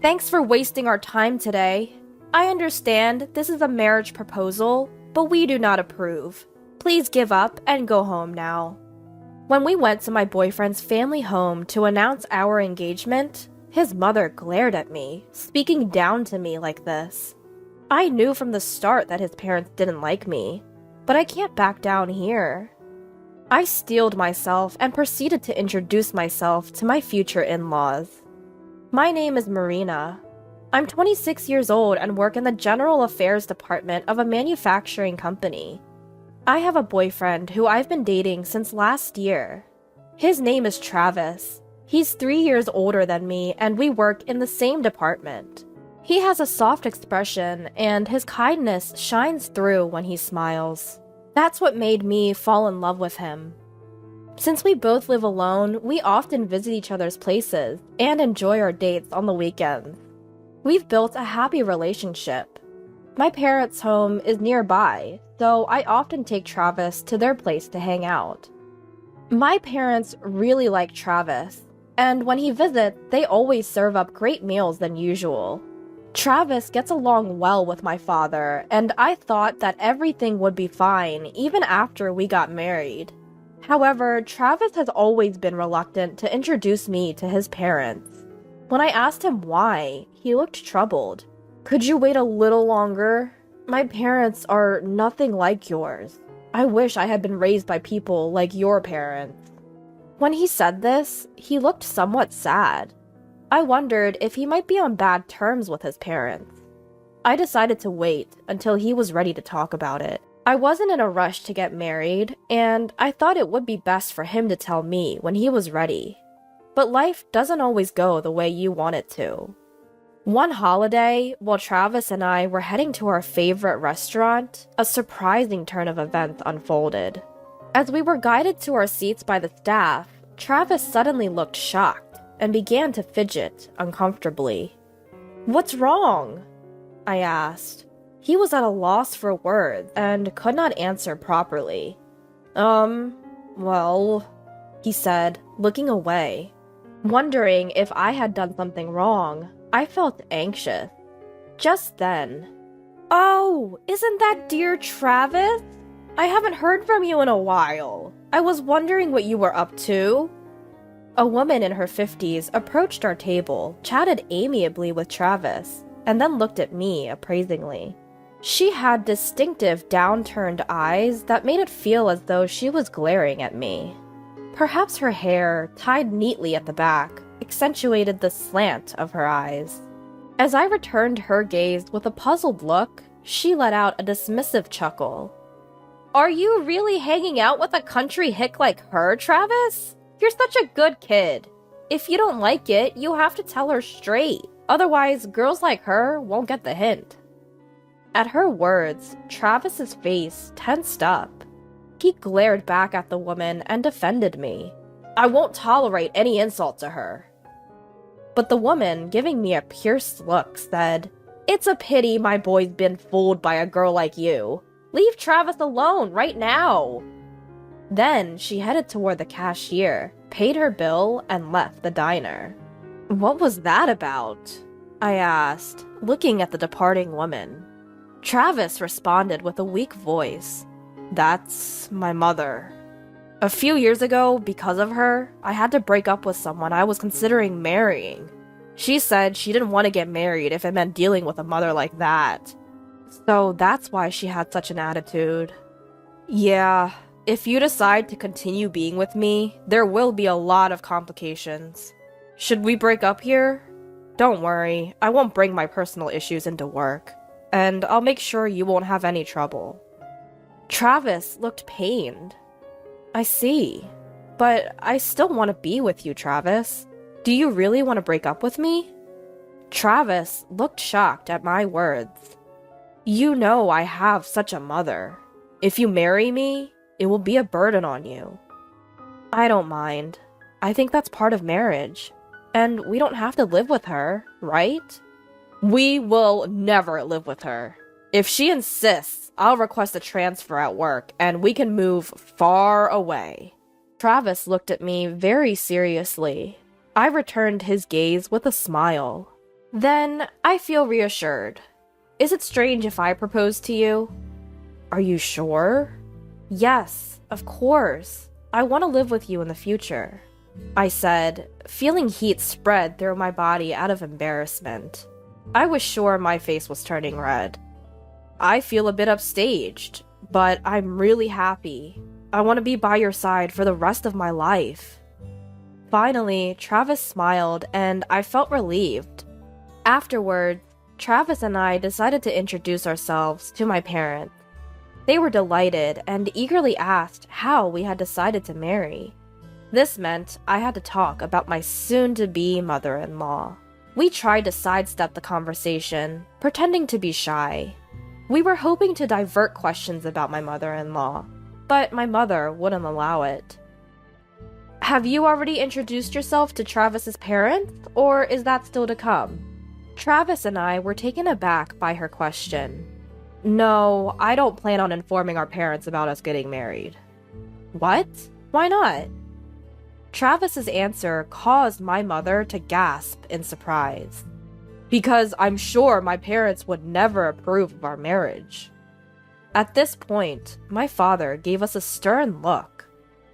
Thanks for wasting our time today. I understand this is a marriage proposal, but we do not approve. Please give up and go home now. When we went to my boyfriend's family home to announce our engagement, his mother glared at me, speaking down to me like this. I knew from the start that his parents didn't like me, but I can't back down here. I steeled myself and proceeded to introduce myself to my future in-laws. My name is Marina. I'm 26 years old and work in the General Affairs Department of a manufacturing company. I have a boyfriend who I've been dating since last year. His name is Travis. He's 3 years older than me and we work in the same department. He has a soft expression and his kindness shines through when he smiles. That's what made me fall in love with him. Since we both live alone, we often visit each other's places and enjoy our dates on the weekends. We've built a happy relationship. My parents' home is nearby, so I often take Travis to their place to hang out. My parents really like Travis, and when he visits, they always serve up great meals than usual. Travis gets along well with my father, and I thought that everything would be fine even after we got married. However, Travis has always been reluctant to introduce me to his parents. When I asked him why, he looked troubled. Could you wait a little longer? My parents are nothing like yours. I wish I had been raised by people like your parents. When he said this, he looked somewhat sad. I wondered if he might be on bad terms with his parents. I decided to wait until he was ready to talk about it. I wasn't in a rush to get married, and I thought it would be best for him to tell me when he was ready. But life doesn't always go the way you want it to. One holiday, while Travis and I were heading to our favorite restaurant, a surprising turn of events unfolded. As we were guided to our seats by the staff, Travis suddenly looked shocked and began to fidget uncomfortably. "What's wrong?" I asked. He was at a loss for words and could not answer properly. Well, he said, looking away. Wondering if I had done something wrong, I felt anxious. Just then, "Oh, isn't that dear Travis? I haven't heard from you in a while. I was wondering what you were up to." A woman in her 50s approached our table, chatted amiably with Travis, and then looked at me appraisingly. She had distinctive downturned eyes that made it feel as though she was glaring at me. Perhaps her hair, tied neatly at the back, accentuated the slant of her eyes. As I returned her gaze with a puzzled look, she let out a dismissive chuckle. "Are you really hanging out with a country hick like her, Travis? You're such a good kid. If you don't like it, you have to tell her straight. Otherwise, girls like her won't get the hint." At her words, Travis's face tensed up. He glared back at the woman and defended me. "I won't tolerate any insult to her." But the woman, giving me a pierced look, said, "It's a pity my boy's been fooled by a girl like you. Leave Travis alone right now." Then she headed toward the cashier, paid her bill, and left the diner. "What was that about?" I asked, looking at the departing woman. Travis responded with a weak voice. "That's my mother. A few years ago, because of her, I had to break up with someone I was considering marrying. She said she didn't want to get married if it meant dealing with a mother like that. So that's why she had such an attitude. Yeah, if you decide to continue being with me, there will be a lot of complications. Should we break up here? Don't worry, I won't bring my personal issues into work, and I'll make sure you won't have any trouble." Travis looked pained. "I see. But I still want to be with you, Travis. Do you really want to break up with me?" Travis looked shocked at my words. "You know I have such a mother. If you marry me, it will be a burden on you." "I don't mind. I think that's part of marriage. And we don't have to live with her, right?" "We will never live with her. If she insists, I'll request a transfer at work and we can move far away." Travis looked at me very seriously. I returned his gaze with a smile. Then I feel reassured. Is it strange if I propose to you? Are you sure? Yes, of course. I want to live with you in the future, I said, feeling heat spread through my body out of embarrassment. I was sure my face was turning red. I feel a bit upstaged, but I'm really happy. I want to be by your side for the rest of my life. Finally, Travis smiled and I felt relieved. Afterward, Travis and I decided to introduce ourselves to my parents. They were delighted and eagerly asked how we had decided to marry. This meant I had to talk about my soon-to-be mother-in-law. We tried to sidestep the conversation, pretending to be shy. We were hoping to divert questions about my mother-in-law, but my mother wouldn't allow it. Have you already introduced yourself to Travis's parents, or is that still to come? Travis and I were taken aback by her question. No, I don't plan on informing our parents about us getting married. What? Why not? Travis's answer caused my mother to gasp in surprise. Because I'm sure my parents would never approve of our marriage. At this point, my father gave us a stern look.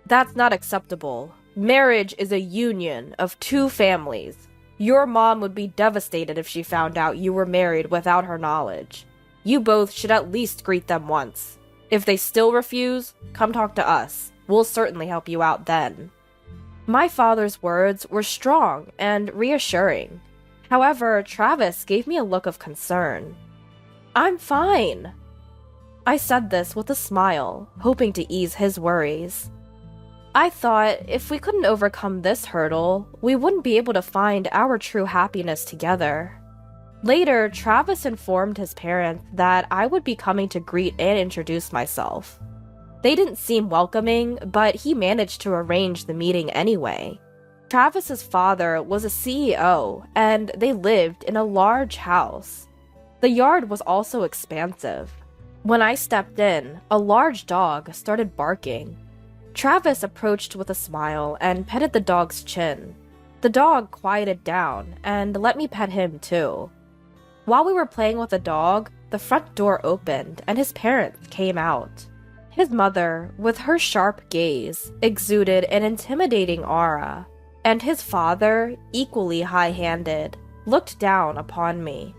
That's not acceptable. Marriage is a union of two families. Your mom would be devastated if she found out you were married without her knowledge. You both should at least greet them once. If they still refuse, come talk to us. We'll certainly help you out then. My father's words were strong and reassuring. However, Travis gave me a look of concern. I'm fine. I said this with a smile, hoping to ease his worries. I thought if we couldn't overcome this hurdle, we wouldn't be able to find our true happiness together. Later, Travis informed his parents that I would be coming to greet and introduce myself. They didn't seem welcoming, but he managed to arrange the meeting anyway. Travis's father was a CEO, and they lived in a large house. The yard was also expansive. When I stepped in, a large dog started barking. Travis approached with a smile and petted the dog's chin. The dog quieted down and let me pet him too. While we were playing with the dog, the front door opened and his parents came out. His mother, with her sharp gaze, exuded an intimidating aura, and his father, equally high-handed, looked down upon me.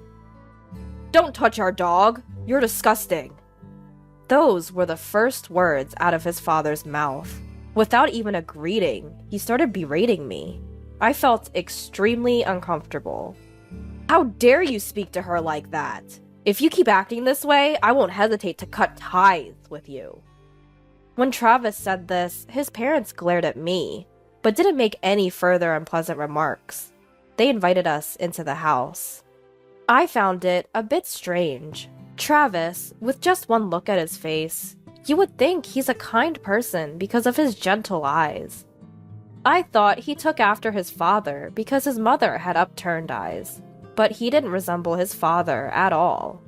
"Don't touch our dog! You're disgusting!" Those were the first words out of his father's mouth. Without even a greeting, he started berating me. I felt extremely uncomfortable. "How dare you speak to her like that? If you keep acting this way, I won't hesitate to cut ties with you." When Travis said this, his parents glared at me, but didn't make any further unpleasant remarks. They invited us into the house. I found it a bit strange. Travis, with just one look at his face, you would think he's a kind person because of his gentle eyes. I thought he took after his father because his mother had upturned eyes, but he didn't resemble his father at all.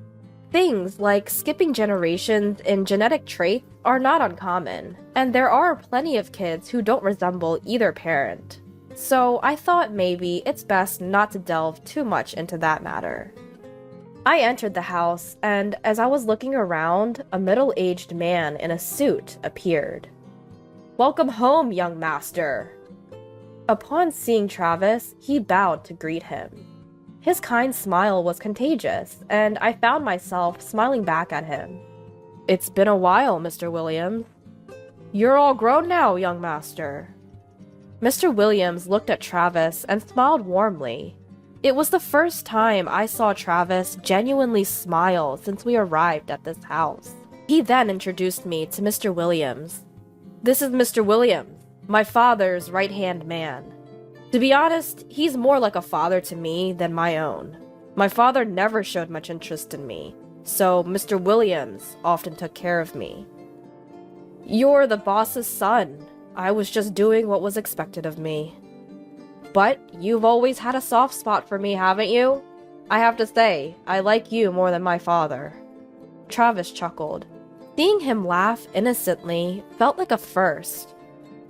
Things like skipping generations in genetic traits are not uncommon, and there are plenty of kids who don't resemble either parent. So I thought maybe it's best not to delve too much into that matter. I entered the house, and as I was looking around, a middle-aged man in a suit appeared. "Welcome home, young master." Upon seeing Travis, he bowed to greet him. His kind smile was contagious, and I found myself smiling back at him. "It's been a while, Mr. Williams." "You're all grown now, young master." Mr. Williams looked at Travis and smiled warmly. It was the first time I saw Travis genuinely smile since we arrived at this house. He then introduced me to Mr. Williams. "This is Mr. Williams, my father's right-hand man. To be honest, he's more like a father to me than my own. My father never showed much interest in me, so Mr. Williams often took care of me." "You're the boss's son. I was just doing what was expected of me." "But you've always had a soft spot for me, haven't you? I have to say, I like you more than my father." Travis chuckled. Seeing him laugh innocently felt like a first.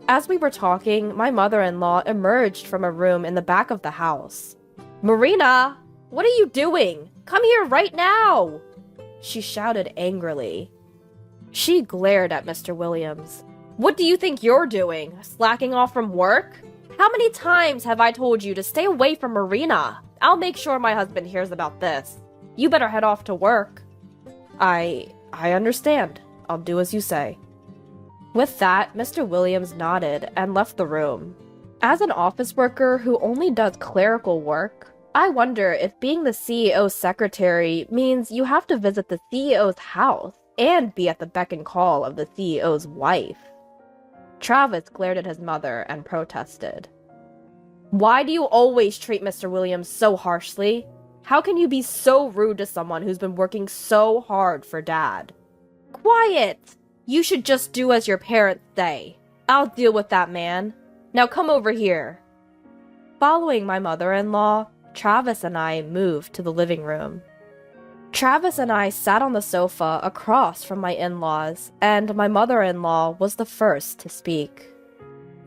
As we were talking, my mother-in-law emerged from a room in the back of the house. "Marina!" What are you doing? Come here right now! She shouted angrily. She glared at Mr. Williams. What do you think you're doing? Slacking off from work? How many times have I told you to stay away from Marina? I'll make sure my husband hears about this. You better head off to work. I understand. I'll do as you say. With that, Mr. Williams nodded and left the room. As an office worker who only does clerical work, I wonder if being the CEO's secretary means you have to visit the CEO's house and be at the beck and call of the CEO's wife. Travis glared at his mother and protested. Why do you always treat Mr. Williams so harshly? How can you be so rude to someone who's been working so hard for Dad? Quiet! You should just do as your parents say. I'll deal with that man. Now come over here. Following my mother-in-law, Travis and I moved to the living room. Travis and I sat on the sofa across from my in-laws, and my mother-in-law was the first to speak.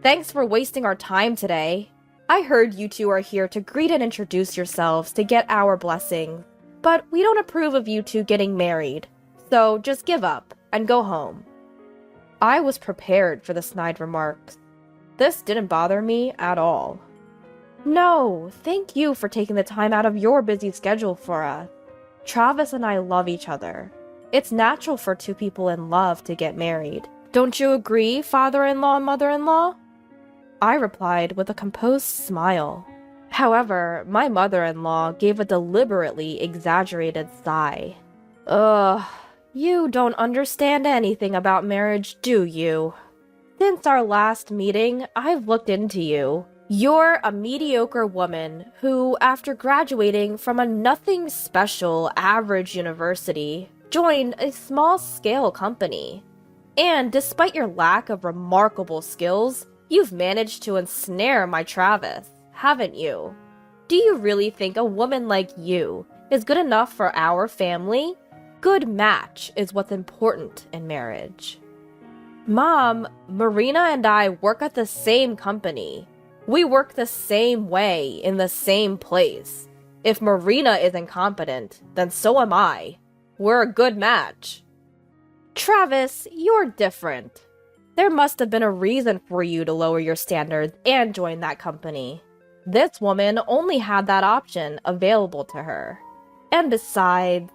Thanks for wasting our time today. I heard you two are here to greet and introduce yourselves to get our blessing, but we don't approve of you two getting married, so just give up and go home. I was prepared for the snide remarks. This didn't bother me at all. No, thank you for taking the time out of your busy schedule for us. Travis and I love each other. It's natural for two people in love to get married. Don't you agree, father-in-law and mother-in-law? I replied with a composed smile. However, my mother-in-law gave a deliberately exaggerated sigh. Ugh, you don't understand anything about marriage, do you? Since our last meeting, I've looked into you. You're a mediocre woman who, after graduating from a nothing special average university, joined a small-scale company. And despite your lack of remarkable skills, you've managed to ensnare my Travis, haven't you? Do you really think a woman like you is good enough for our family? Good match is what's important in marriage. Mom, Marina and I work at the same company. We work the same way in the same place. If Marina is incompetent, then so am I. We're a good match. Travis, you're different. There must have been a reason for you to lower your standards and join that company. This woman only had that option available to her. And besides,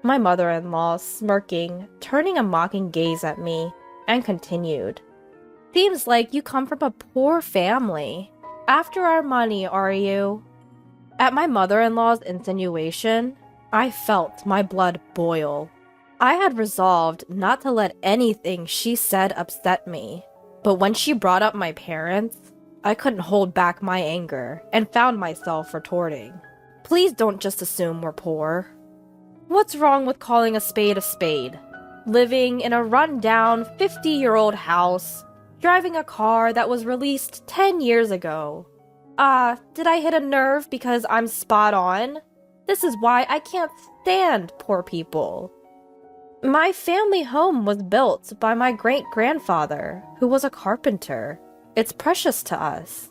my mother-in-law smirking, turning a mocking gaze at me, and continued. Seems like you come from a poor family. After our money, are you? At my mother-in-law's insinuation, I felt my blood boil. I had resolved not to let anything she said upset me, but when she brought up my parents, I couldn't hold back my anger and found myself retorting. Please don't just assume we're poor. What's wrong with calling a spade a spade? Living in a run-down 50-year-old house, driving a car that was released 10 years ago. Did I hit a nerve because I'm spot on? This is why I can't stand poor people. My family home was built by my great-grandfather, who was a carpenter. It's precious to us.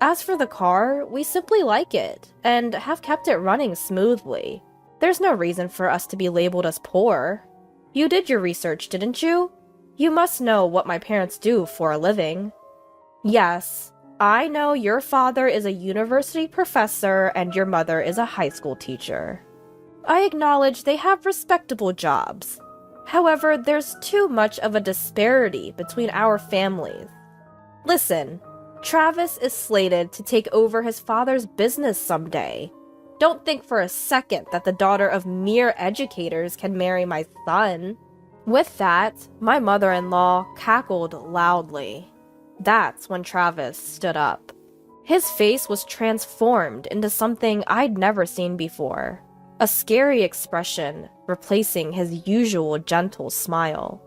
As for the car, we simply like it, and have kept it running smoothly. There's no reason for us to be labeled as poor. You did your research, didn't you? You must know what my parents do for a living. Yes, I know your father is a university professor and your mother is a high school teacher. I acknowledge they have respectable jobs. However, there's too much of a disparity between our families. Listen, Travis is slated to take over his father's business someday. Don't think for a second that the daughter of mere educators can marry my son. With that, my mother-in-law cackled loudly. That's when Travis stood up. His face was transformed into something I'd never seen before. A scary expression replacing his usual gentle smile.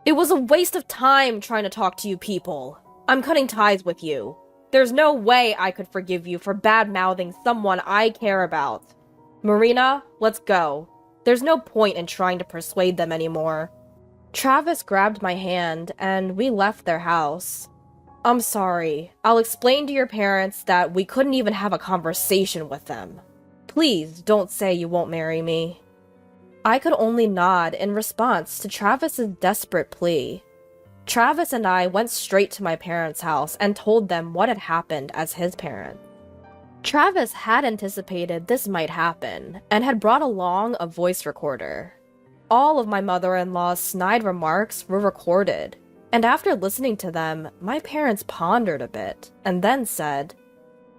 It was a waste of time trying to talk to you people. I'm cutting ties with you. There's no way I could forgive you for bad-mouthing someone I care about. Marina, let's go. There's no point in trying to persuade them anymore. Travis grabbed my hand, and we left their house. I'm sorry. I'll explain to your parents that we couldn't even have a conversation with them. Please don't say you won't marry me." I could only nod in response to Travis's desperate plea. Travis and I went straight to my parents' house and told them what had happened as his parent. Travis had anticipated this might happen and had brought along a voice recorder. All of my mother-in-law's snide remarks were recorded, and after listening to them, my parents pondered a bit and then said,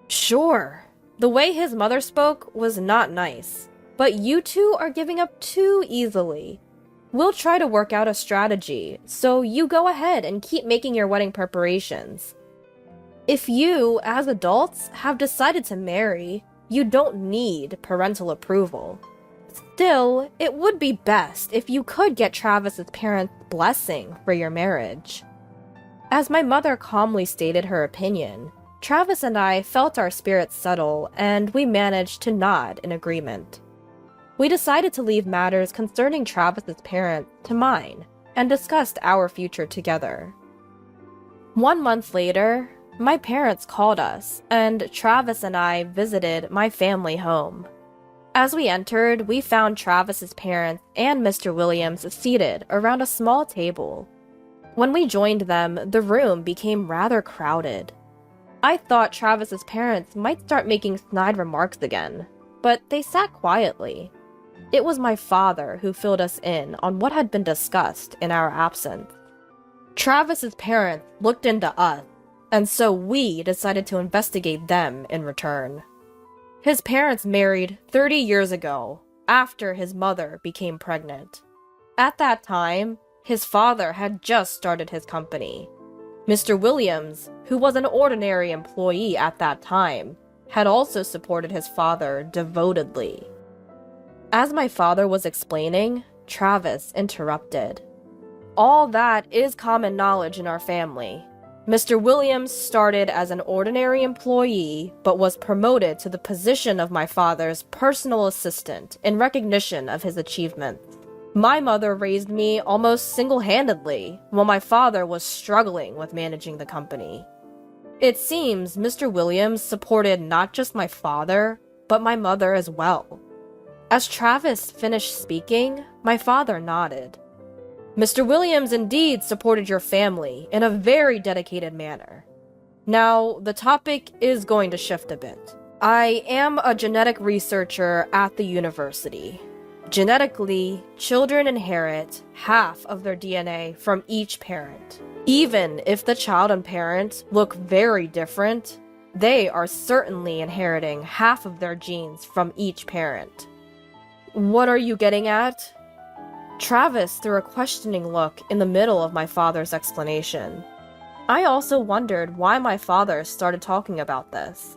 "Sure, the way his mother spoke was not nice, but you two are giving up too easily. We'll try to work out a strategy, so you go ahead and keep making your wedding preparations. If you, as adults, have decided to marry, you don't need parental approval. Still, it would be best if you could get Travis's parents' blessing for your marriage." As my mother calmly stated her opinion, Travis and I felt our spirits settle, and we managed to nod in agreement. We decided to leave matters concerning Travis's parents to mine, and discussed our future together. 1 month later, my parents called us, and Travis and I visited my family home. As we entered, we found Travis's parents and Mr. Williams seated around a small table. When we joined them, the room became rather crowded. I thought Travis's parents might start making snide remarks again, but they sat quietly. It was my father who filled us in on what had been discussed in our absence. Travis's parents looked into us, and so we decided to investigate them in return. His parents married 30 years ago, after his mother became pregnant. At that time, his father had just started his company. Mr. Williams, who was an ordinary employee at that time, had also supported his father devotedly. As my father was explaining, Travis interrupted. "All that is common knowledge in our family. Mr. Williams started as an ordinary employee, but was promoted to the position of my father's personal assistant in recognition of his achievements. My mother raised me almost single-handedly, while my father was struggling with managing the company. It seems Mr. Williams supported not just my father, but my mother as well." As Travis finished speaking, my father nodded. "Mr. Williams indeed supported your family in a very dedicated manner. Now, the topic is going to shift a bit. I am a genetic researcher at the university. Genetically, children inherit half of their DNA from each parent. Even if the child and parent look very different, they are certainly inheriting half of their genes from each parent." "What are you getting at?" Travis threw a questioning look in the middle of my father's explanation. I also wondered why my father started talking about this.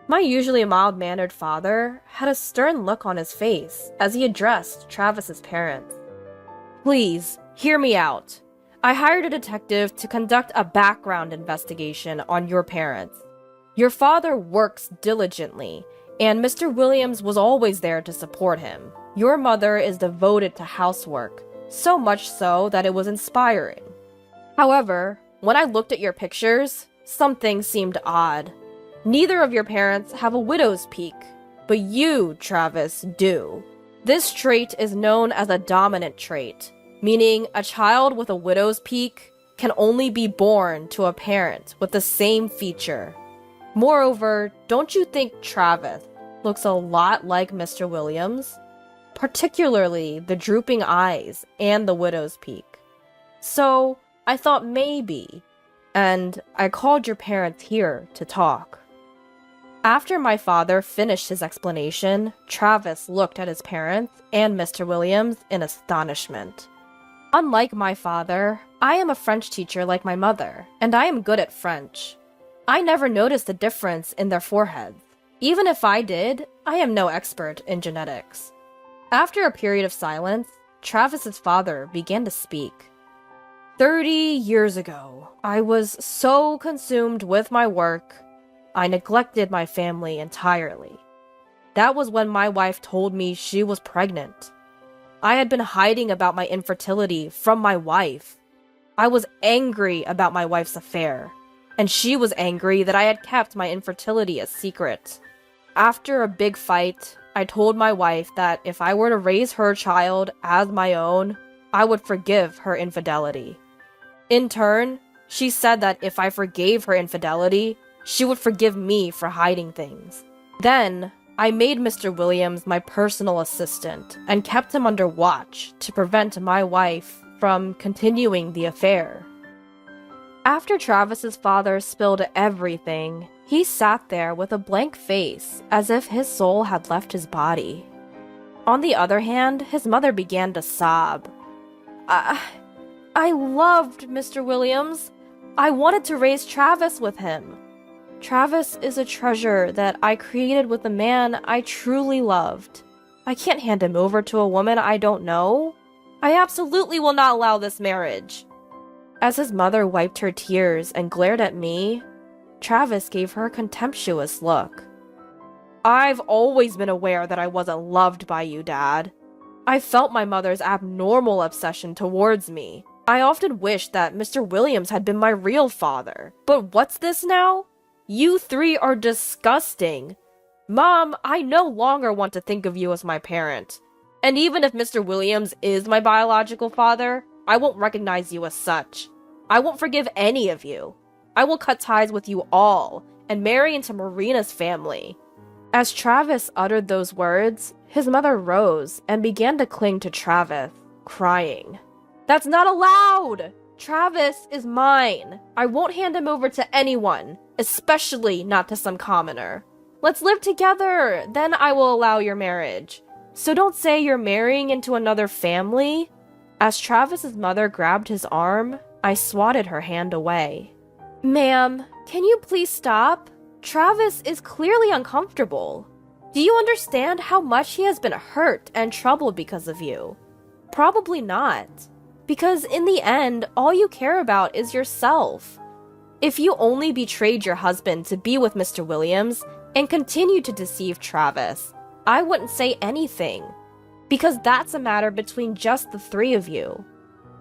My usually mild-mannered father had a stern look on his face as he addressed Travis's parents. "Please, hear me out. I hired a detective to conduct a background investigation on your parents. Your father works diligently, and Mr. Williams was always there to support him. Your mother is devoted to housework, so much so that it was inspiring. However, when I looked at your pictures, something seemed odd. Neither of your parents have a widow's peak, but you, Travis, do. This trait is known as a dominant trait, meaning a child with a widow's peak can only be born to a parent with the same feature. Moreover, don't you think Travis looks a lot like Mr. Williams? Particularly the drooping eyes and the widow's peak. So, I thought maybe, and I called your parents here to talk." After my father finished his explanation, Travis looked at his parents and Mr. Williams in astonishment. Unlike my father, I am a French teacher like my mother, and I am good at French. I never noticed a difference in their foreheads. Even if I did, I am no expert in genetics. After a period of silence, Travis's father began to speak. 30 years ago, I was so consumed with my work, I neglected my family entirely. That was when my wife told me she was pregnant. I had been hiding about my infertility from my wife. I was angry about my wife's affair, and she was angry that I had kept my infertility a secret. After a big fight, I told my wife that if I were to raise her child as my own, I would forgive her infidelity. In turn, she said that if I forgave her infidelity, she would forgive me for hiding things. Then, I made Mr. Williams my personal assistant and kept him under watch to prevent my wife from continuing the affair. After Travis's father spilled everything, he sat there with a blank face as if his soul had left his body. On the other hand, his mother began to sob. I loved Mr. Williams. I wanted to raise Travis with him. Travis is a treasure that I created with a man I truly loved. I can't hand him over to a woman I don't know. I absolutely will not allow this marriage. As his mother wiped her tears and glared at me, Travis gave her a contemptuous look. I've always been aware that I wasn't loved by you, Dad. I felt my mother's abnormal obsession towards me. I often wished that Mr. Williams had been my real father. But what's this now? You three are disgusting. Mom, I no longer want to think of you as my parent. And even if Mr. Williams is my biological father, I won't recognize you as such. I won't forgive any of you. I will cut ties with you all and marry into Marina's family. As Travis uttered those words, his mother rose and began to cling to Travis, crying. That's not allowed! Travis is mine. I won't hand him over to anyone, especially not to some commoner. Let's live together, then I will allow your marriage. So don't say you're marrying into another family. As Travis's mother grabbed his arm, I swatted her hand away. Ma'am, can you please stop? Travis is clearly uncomfortable. Do you understand how much he has been hurt and troubled because of you? Probably not. Because in the end, all you care about is yourself. If you only betrayed your husband to be with Mr. Williams and continued to deceive Travis, I wouldn't say anything. Because that's a matter between just the three of you.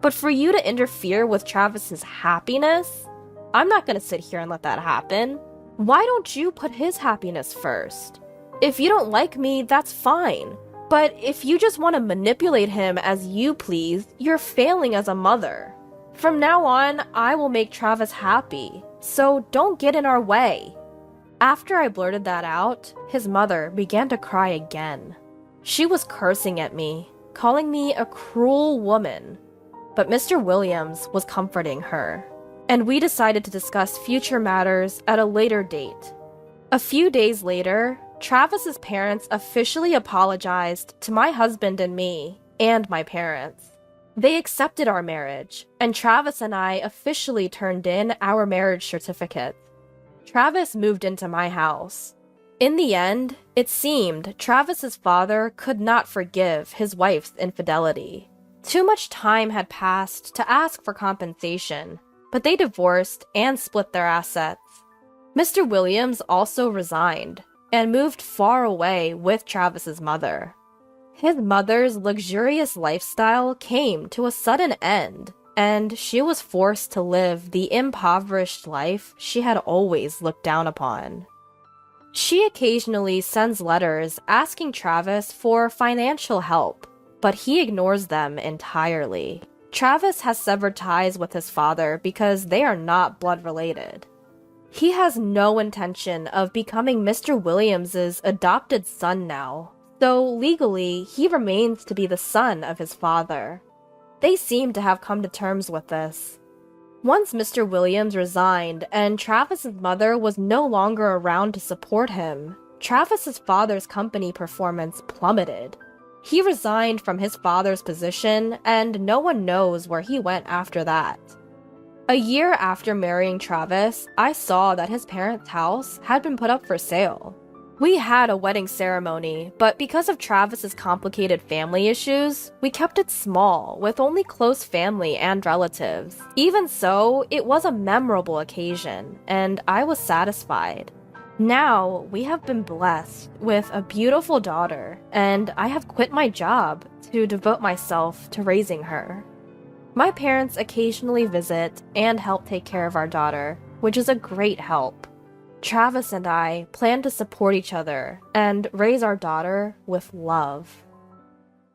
But for you to interfere with Travis's happiness, I'm not gonna sit here and let that happen. Why don't you put his happiness first? If you don't like me, that's fine. But if you just want to manipulate him as you please, you're failing as a mother. From now on, I will make Travis happy, so don't get in our way. After I blurted that out, his mother began to cry again. She was cursing at me, calling me a cruel woman. But Mr. Williams was comforting her, and we decided to discuss future matters at a later date. A few days later, Travis's parents officially apologized to my husband and me, and my parents. They accepted our marriage, and Travis and I officially turned in our marriage certificates. Travis moved into my house. In the end, it seemed Travis's father could not forgive his wife's infidelity. Too much time had passed to ask for compensation, but they divorced and split their assets. Mr. Williams also resigned and moved far away with Travis's mother. His mother's luxurious lifestyle came to a sudden end, and she was forced to live the impoverished life she had always looked down upon. She occasionally sends letters asking Travis for financial help, but he ignores them entirely. Travis has severed ties with his father because they are not blood related. He has no intention of becoming Mr. Williams's adopted son now, so legally he remains to be the son of his father. They seem to have come to terms with this. Once Mr. Williams resigned and Travis's mother was no longer around to support him, Travis's father's company performance plummeted. He resigned from his father's position, and no one knows where he went after that. A year after marrying Travis, I saw that his parents' house had been put up for sale. We had a wedding ceremony, but because of Travis's complicated family issues, we kept it small, with only close family and relatives. Even so, it was a memorable occasion, and I was satisfied. Now, we have been blessed with a beautiful daughter, and I have quit my job to devote myself to raising her. My parents occasionally visit and help take care of our daughter, which is a great help. Travis and I plan to support each other and raise our daughter with love.